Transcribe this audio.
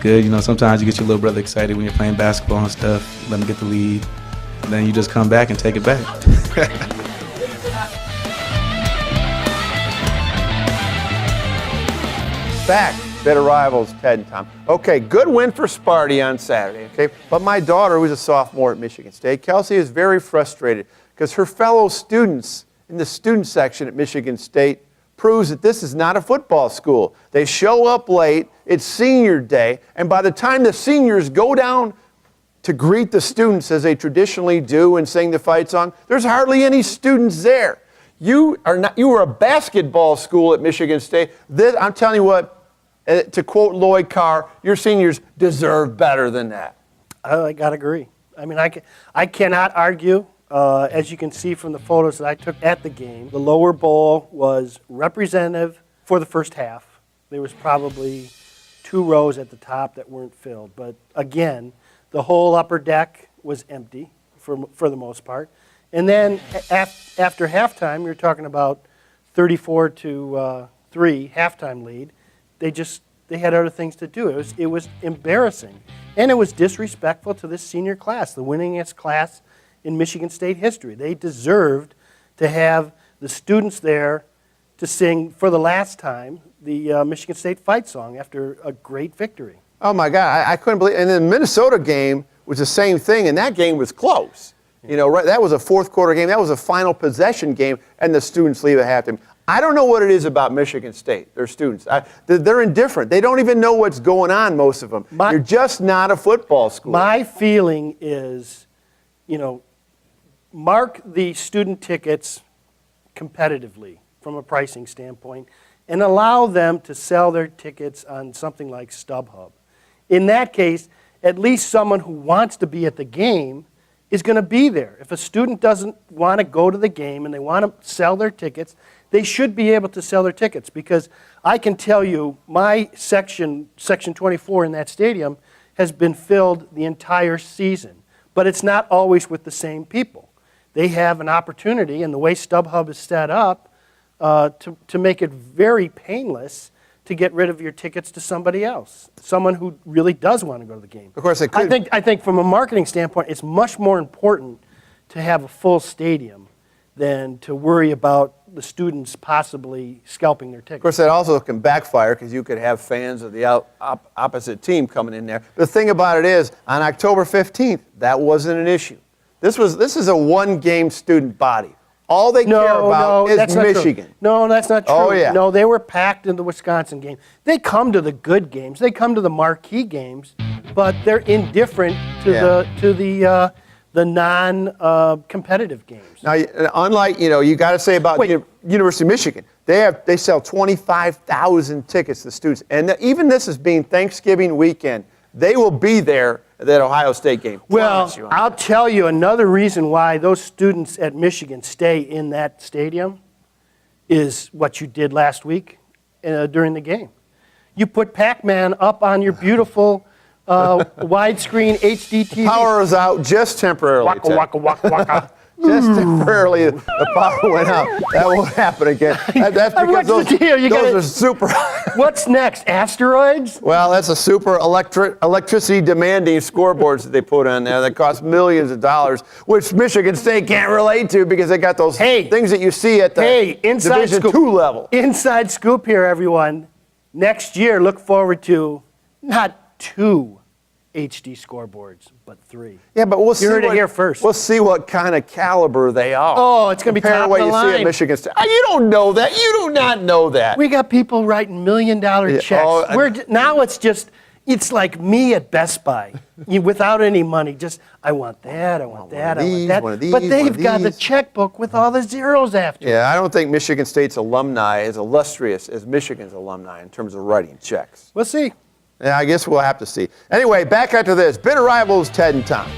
good. You know, sometimes you get your little brother excited when you're playing basketball and stuff. Let him get the lead. And then you just come back and take it back. Back, Bitter Rivals, Ted and Tom. Okay, good win for Sparty on Saturday, okay? But my daughter, who's a sophomore at Michigan State, Kelsey, is very frustrated because her fellow students in the student section at Michigan State proves that this is not a football school. They show up late, it's senior day, and by the time the seniors go down to greet the students as they traditionally do and sing the fight song, there's hardly any students there. You were a basketball school at Michigan State. I'm telling you what, to quote Lloyd Carr, your seniors deserve better than that. I gotta agree. I mean, I cannot argue. As you can see from the photos that I took at the game, the lower bowl was representative for the first half. There was probably 2 rows at the top that weren't filled. But again, the whole upper deck was empty for the most part. And then after halftime, you're talking about 34-3 halftime lead. They had other things to do. It was embarrassing, and it was disrespectful to this senior class, the winningest class in Michigan State history. They deserved to have the students there to sing for the last time the Michigan State fight song after a great victory. Oh my God, I couldn't believe it. And then the Minnesota game was the same thing, and that game was close. You know, right, that was a fourth quarter game. That was a final possession game, and the students leave at halftime. I don't know what it is about Michigan State, their students. They're indifferent. They don't even know what's going on, most of them. You're just not a football school. My feeling is, you know, mark the student tickets competitively from a pricing standpoint and allow them to sell their tickets on something like StubHub. In that case, at least someone who wants to be at the game is going to be there. If a student doesn't want to go to the game and they want to sell their tickets, they should be able to sell their tickets, because I can tell you my section 24 in that stadium has been filled the entire season, but it's not always with the same people. They have an opportunity, and the way StubHub is set up, to make it very painless to get rid of your tickets to somebody else, someone who really does want to go to the game. Of course, they could. I think from a marketing standpoint, it's much more important to have a full stadium than to worry about the students possibly scalping their tickets. Of course, that also can backfire because you could have fans of the opposite team coming in there. The thing about it is, on October 15th, that wasn't an issue. This is a one-game student body. All they care about is Michigan. No, that's not true. Oh, yeah. No, they were packed in the Wisconsin game. They come to the good games. They come to the marquee games, but they're indifferent to the non-competitive games. Now, unlike, you got to say about University of Michigan, they sell 25,000 tickets to students, and even this is being Thanksgiving weekend. They will be there at that Ohio State game. Well, I'll tell you another reason why those students at Michigan stay in that stadium is what you did last week during the game. You put Pac-Man up on your beautiful widescreen HD TV. Power is out just temporarily. Waka, waka, waka, waka. Just temporarily, the power went out. That won't happen again. That's because those are super. What's next? Asteroids? Well, that's a super electricity demanding scoreboards that they put on there that cost millions of dollars, which Michigan State can't relate to because they got those things that you see at the Division II level. Inside scoop here, everyone. Next year, look forward to not 2 HD scoreboards, but 3. Yeah, but we'll see. You heard it here first. We'll see what kind of caliber they are. Oh, it's going to be top of the line. Compare what you see at Michigan State. You don't know that. You do not know that. We got people writing $1 million checks. Now it's like me at Best Buy, without any money. Just I want that, I want that, I want that. One of these, but they've got these. the checkbook with all the zeros after. Yeah, I don't think Michigan State's alumni is illustrious as Michigan's alumni in terms of writing checks. We'll see. Yeah, I guess we'll have to see. Anyway, back after this. Bitter Rivals, Ted and Tom.